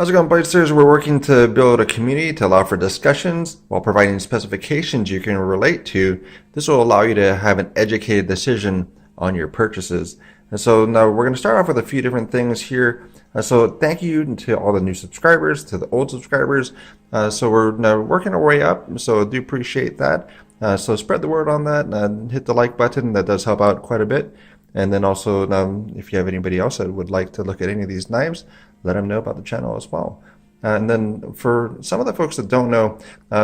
How's it going, Bladesters? We're working to build a community to allow for discussions while providing specifications you can relate to. This will allow you to have an educated decision on your purchases. And so now we're going to start off with a few different things here. So thank you to all the new subscribers, to the old subscribers. So we're now working our way up, so I do appreciate that. So spread the word on that, hit the like button. That does help out quite a bit. And then also, if you have anybody else that would like to look at any of these knives, let them know about the channel as well. And then for some of the folks that don't know,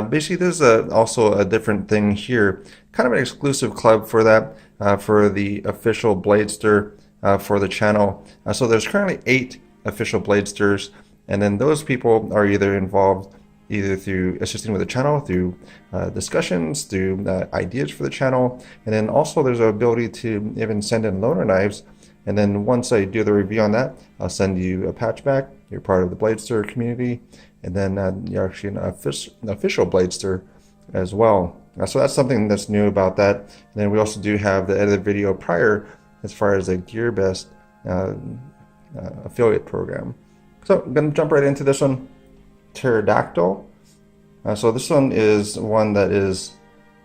basically there's also a different thing here, kind of an exclusive club for that, for the official Bladester for the channel. So there's currently 8 official Bladesters, and then those people are either involved either through assisting with the channel, through discussions, through ideas for the channel, and then also there's an ability to even send in loaner knives. And then once I do the review on that, I'll send you a patch back. You're part of the Bladester community, and then you're actually an official Bladester as well. So that's something that's new about that. And then we also do have the edited video prior as far as the GearBest affiliate program. So I'm going to jump right into this one, Pterodactyl. So this one is one that is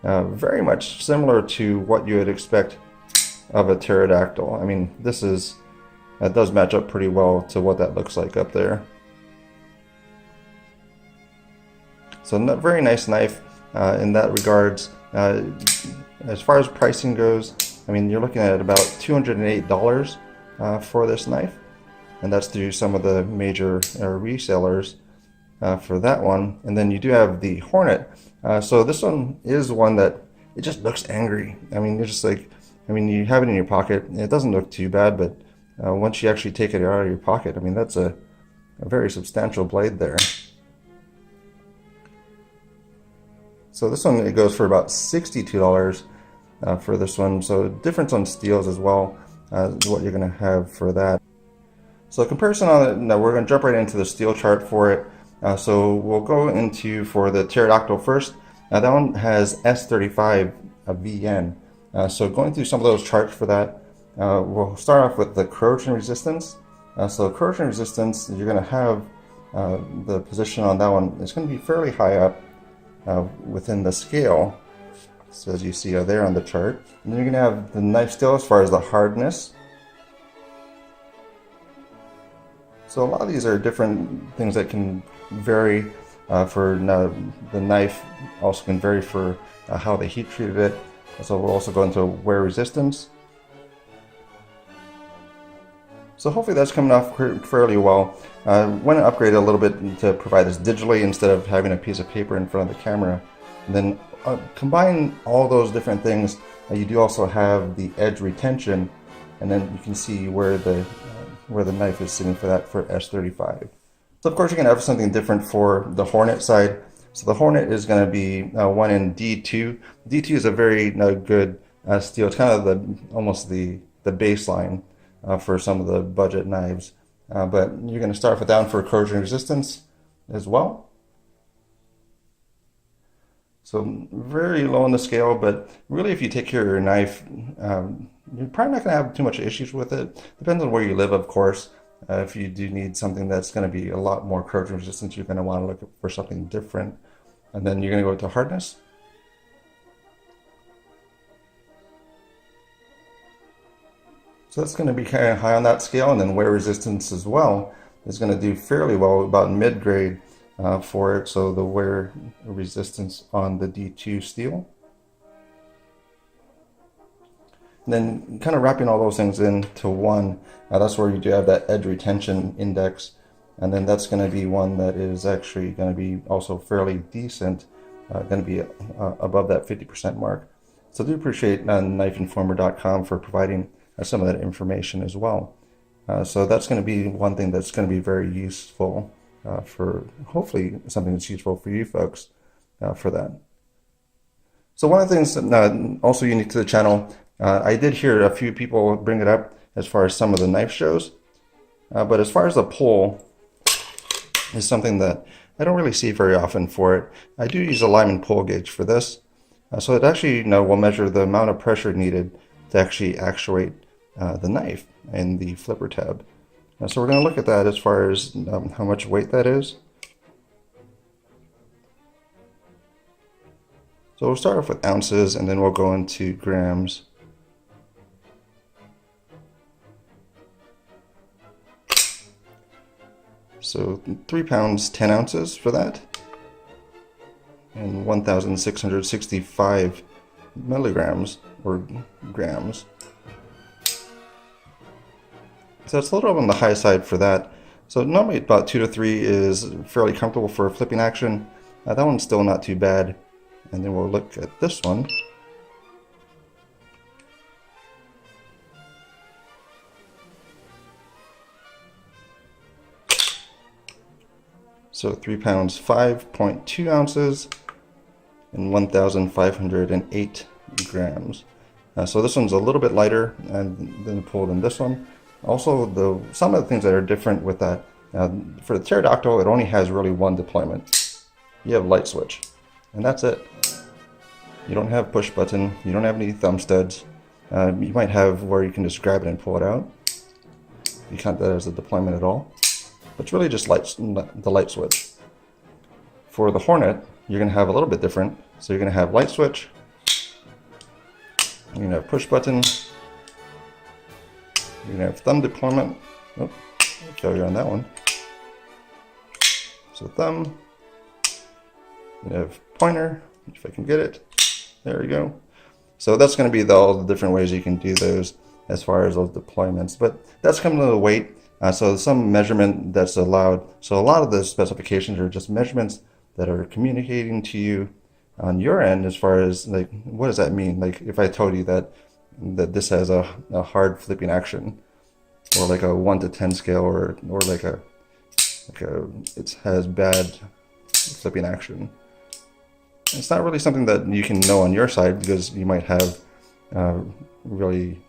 very much similar to what you would expect of a pterodactyl. I mean, that does match up pretty well to what that looks like up there. So a very nice knife in that regards. As far as pricing goes, I mean, you're looking at about $208 for this knife, and that's through some of the major resellers for that one. And then you do have the Hornet. So this one is one that it just looks angry. I mean, you're just like, you have it in your pocket. It doesn't look too bad, but once you actually take it out of your pocket, I mean, that's a very substantial blade there. So this one, it goes for about $62 for this one. So difference on steels as well is what you're going to have for that. So comparison on it, now we're going to jump right into the steel chart for it. So we'll go into for the Pterodactyl first. Now that one has S35 VN. So going through some of those charts for that, we'll start off with the corrosion resistance. So corrosion resistance, you're going to have the position on that one. It's going to be fairly high up within the scale, so as you see there on the chart. And then you're going to have the knife steel as far as the hardness. So a lot of these are different things that can vary for the knife. Also can vary for how they heat treated it. So we'll also go into wear resistance. So hopefully that's coming off fairly well. Went and upgraded a little bit to provide this digitally instead of having a piece of paper in front of the camera. And then combine all those different things. You do also have the edge retention, and then you can see where the knife is sitting for that for S35. So of course you're going to have something different for the Hornet side. So the Hornet is going to be one in D2. D2 is a very good steel. It's kind of almost the baseline for some of the budget knives. But you're going to start with that one for corrosion resistance as well. So very low on the scale, but really if you take care of your knife, you're probably not going to have too much issues with it. Depends on where you live, of course. If you do need something that's going to be a lot more corrosion resistant, you're going to want to look for something different. And then you're going to go to hardness. So that's going to be kind of high on that scale. And then wear resistance as well is going to do fairly well, about mid-grade for it. So the wear resistance on the D2 steel. And then kind of wrapping all those things into one, that's where you do have that edge retention index. And then that's going to be one that is actually going to be also fairly decent, going to be above that 50% mark. So I do appreciate knifeinformer.com for providing some of that information as well. So that's going to be one thing that's going to be very useful for hopefully something that's useful for you folks for that. So one of the things also unique to the channel, I did hear a few people bring it up as far as some of the knife shows, but as far as the pull is something that I don't really see very often for it. I do use a Lyman pull gauge for this, so it actually will measure the amount of pressure needed to actually actuate the knife and the flipper tab. So we're going to look at that as far as how much weight that is. So we'll start off with ounces and then we'll go into grams. So 3 pounds, 10 ounces for that. And 1,665 milligrams or grams. So it's a little on the high side for that. So normally about 2 to 3 is fairly comfortable for flipping action. That one's still not too bad. And then we'll look at this one. So 3 pounds, 5.2 ounces, and 1,508 grams. So this one's a little bit lighter than pulled than this one. Also, some of the things that are different with that, for the Pterodactyl, it only has really one deployment. You have light switch, and that's it. You don't have push button, you don't have any thumb studs. You might have where you can just grab it and pull it out. You count that as a deployment at all. But it's really just the light switch. For the Hornet, you're going to have a little bit different. So you're going to have light switch, you're going to have push button, you're going to have thumb deployment. Oh, failure on that one. So thumb, you have pointer, if I can get it. There we go. So that's going to be all the different ways you can do those as far as those deployments. But that's coming to the weight. So some measurement that's allowed. So a lot of the specifications are just measurements that are communicating to you on your end as far as like, what does that mean? Like if I told you that this has a hard flipping action, or like a 1 to 10 scale, or like it has bad flipping action. It's not really something that you can know on your side, because you might have really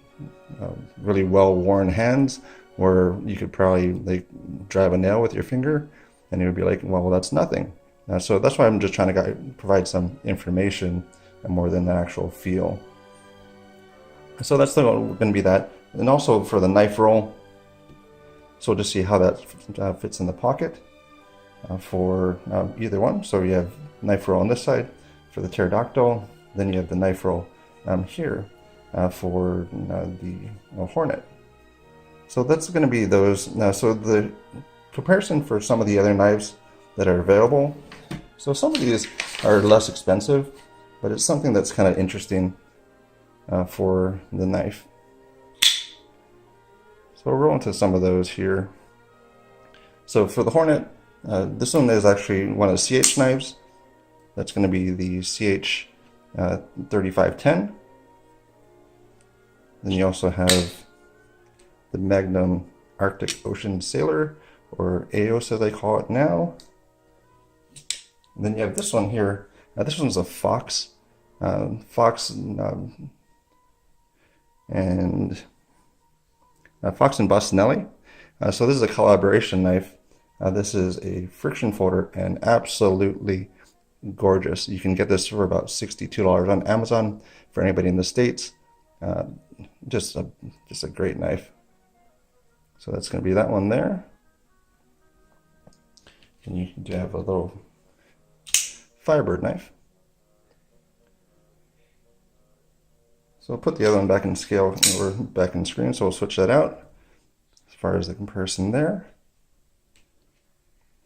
well-worn hands, where you could probably like drive a nail with your finger and it would be like, well, that's nothing. So that's why I'm just trying to provide some information more than the actual feel. So that's going to be that. And also for the knife roll, so to see how that fits in the pocket for either one. So you have knife roll on this side for the Pterodactyl, then you have the knife roll here for the Hornet. So that's going to be those. So the comparison for some of the other knives that are available. So some of these are less expensive, but it's something that's kind of interesting for the knife. So we'll roll into some of those here. So for the Hornet, this one is actually one of the CH knives. That's going to be the CH 3510. Then you also have the Magnum Arctic Ocean Sailor, or AOS as I call it now. And then you have this one here. This one's a Fox. And Fox and Bostonelli. So this is a collaboration knife. This is a friction folder and absolutely gorgeous. You can get this for about $62 on Amazon for anybody in the States. Just a great knife. So that's going to be that one there. And you do have a little Firebird knife. So I'll put the other one back in scale, or back in screen, so we'll switch that out as far as the comparison there.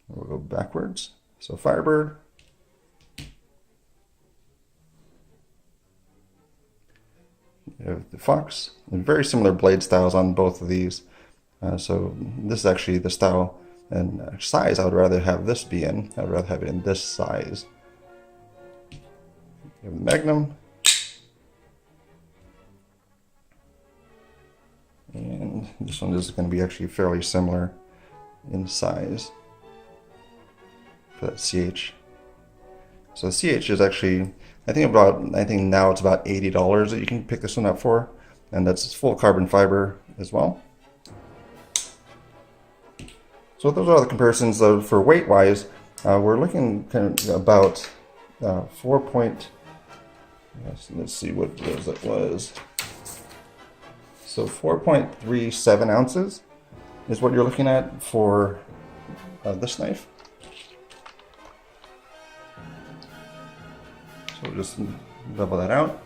We'll go backwards. So Firebird. You have the Fox, and very similar blade styles on both of these. So this is actually the style and size I would rather have this be in. I would rather have it in this size. You have the Magnum. And this one is going to be actually fairly similar in size for that CH. So the CH is actually, I think now it's about $80 that you can pick this one up for, and that's full carbon fiber as well. So those are the comparisons. For weight wise, we're looking kind of about 4 point. Let's see what it was. So 4.37 ounces is what you're looking at for this knife. So we'll just level that out.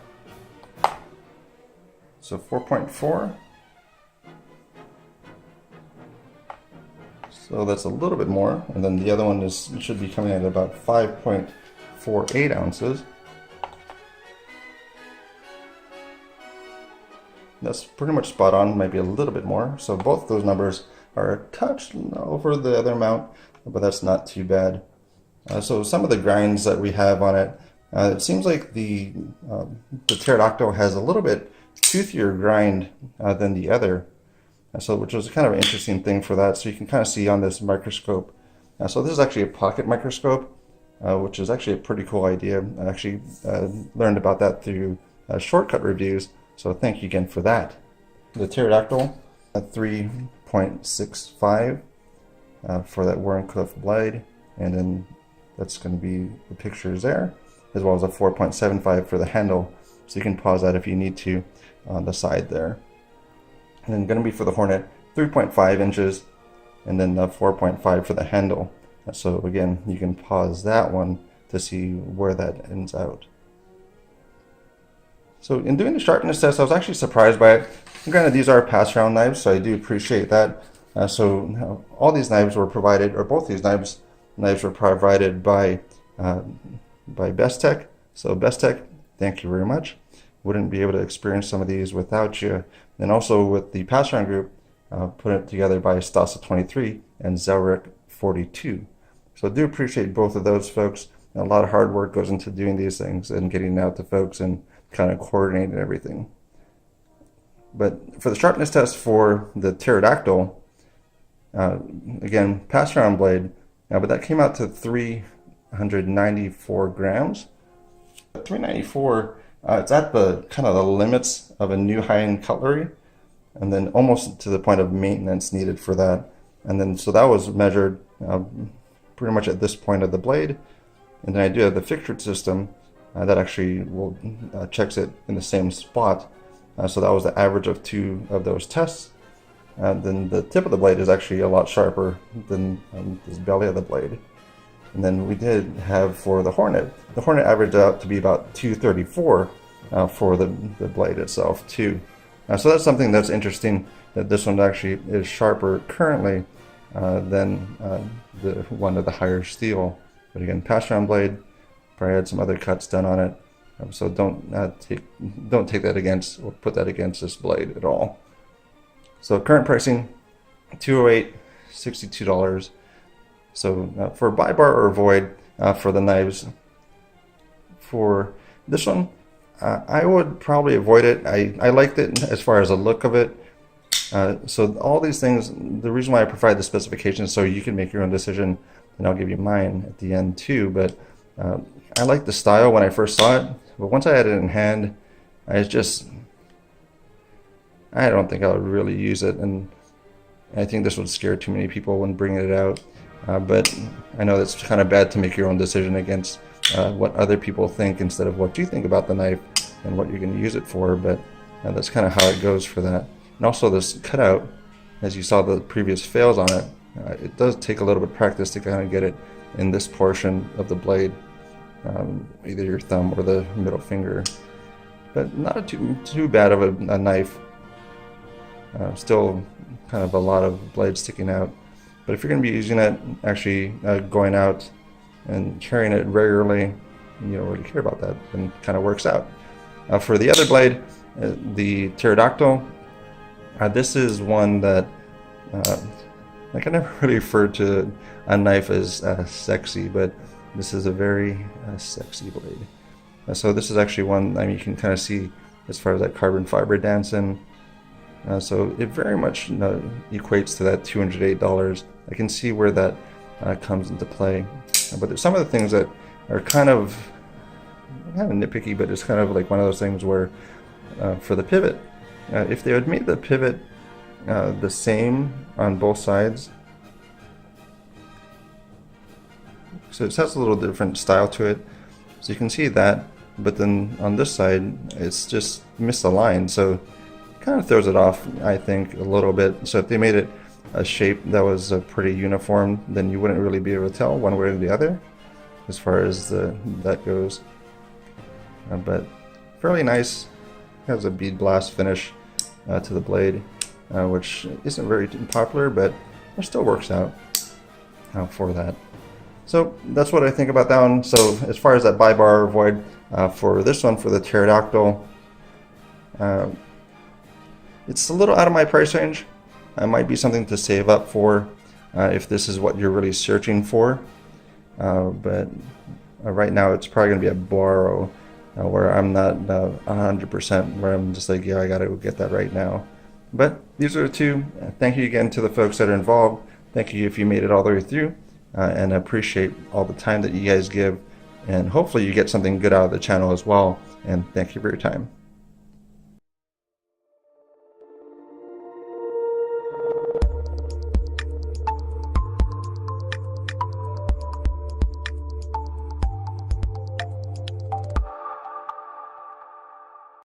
So 4.4. So that's a little bit more, and then the other one should be coming at about 5.48 ounces. That's pretty much spot on, maybe a little bit more. So both those numbers are a touch over the other amount, but that's not too bad. So some of the grinds that we have on it, it seems like the Pterodactyl has a little bit toothier grind than the other. So which was kind of an interesting thing for that. So you can kind of see on this microscope. So this is actually a pocket microscope, which is actually a pretty cool idea. I actually learned about that through shortcut reviews. So thank you again for that. The Pterodactyl at 3.65 for that Warncliffe blade, and then that's going to be the pictures there, as well as a 4.75 for the handle. So you can pause that if you need to on the side there. And then going to be for the Hornet, 3.5 inches, and then 4.5 for the handle. So again, you can pause that one to see where that ends out. So in doing the sharpness test, I was actually surprised by it. And granted, these are pass-around knives, so I do appreciate that. So all these knives were provided, or both these knives were provided by Bestech. So Bestech, thank you very much. Wouldn't be able to experience some of these without you. And also with the pass-around group, put it together by Stassa23 and Zelrick42. So I do appreciate both of those folks. A lot of hard work goes into doing these things and getting out to folks and kind of coordinating everything. But for the sharpness test for the Pterodactyl, again, pass-around blade, but that came out to 394 grams. 394, it's at the kind of the limits of a new high-end cutlery, and then almost to the point of maintenance needed for that. And then so that was measured pretty much at this point of the blade. And then I do have the fixtured system that actually will checks it in the same spot. So that was the average of 2 of those tests. Then the tip of the blade is actually a lot sharper than this belly of the blade. And then we did have for the Hornet averaged out to be about 234 for the blade itself too. So that's something that's interesting, that this one actually is sharper currently than the one of the higher steel. But again, pass-around blade, probably had some other cuts done on it. So don't take that against, or put that against this blade at all. So current pricing, $208, $62. So for buy bar or avoid for the knives, for this one, I would probably avoid it. I liked it as far as the look of it. So all these things, the reason why I provide the specifications so you can make your own decision, and I'll give you mine at the end too. But I liked the style when I first saw it, but once I had it in hand, I don't think I would really use it, and I think this would scare too many people when bringing it out. But I know that's kind of bad to make your own decision against what other people think instead of what you think about the knife and what you're going to use it for, but that's kind of how it goes for that. And also this cutout, as you saw the previous fails on it, it does take a little bit of practice to kind of get it in this portion of the blade, either your thumb or the middle finger. But not too bad of a knife. Still kind of a lot of blade sticking out. But if you're going to be using it, actually going out and carrying it regularly, you don't really care about that, then it kind of works out. For the other blade, the Pterodactyl, this is one that I can never really refer to a knife as sexy, but this is a very sexy blade. So this is actually one, I mean, you can kind of see as far as that carbon fiber dancing. So it very much equates to that $208. I can see where that comes into play. But there's some of the things that are kind of nitpicky, but it's kind of like one of those things where for the pivot, if they had made the pivot the same on both sides, so it has a little different style to it. So you can see that, but then on this side, it's just misaligned. So kind of throws it off, I think, a little bit. So if they made it a shape that was pretty uniform, then you wouldn't really be able to tell one way or the other as far as that goes. But fairly nice. Has a bead blast finish to the blade, which isn't very popular, but it still works out for that. So that's what I think about that one. So as far as that buy, bar, or avoid for this one, for the Pterodactyl, it's a little out of my price range. It might be something to save up for if this is what you're really searching for. But right now it's probably going to be a borrow, where I'm not 100%, where I'm just like, yeah, I got to go get that right now. But these are the two. Thank you again to the folks that are involved. Thank you if you made it all the way through. And I appreciate all the time that you guys give. And hopefully you get something good out of the channel as well. And thank you for your time.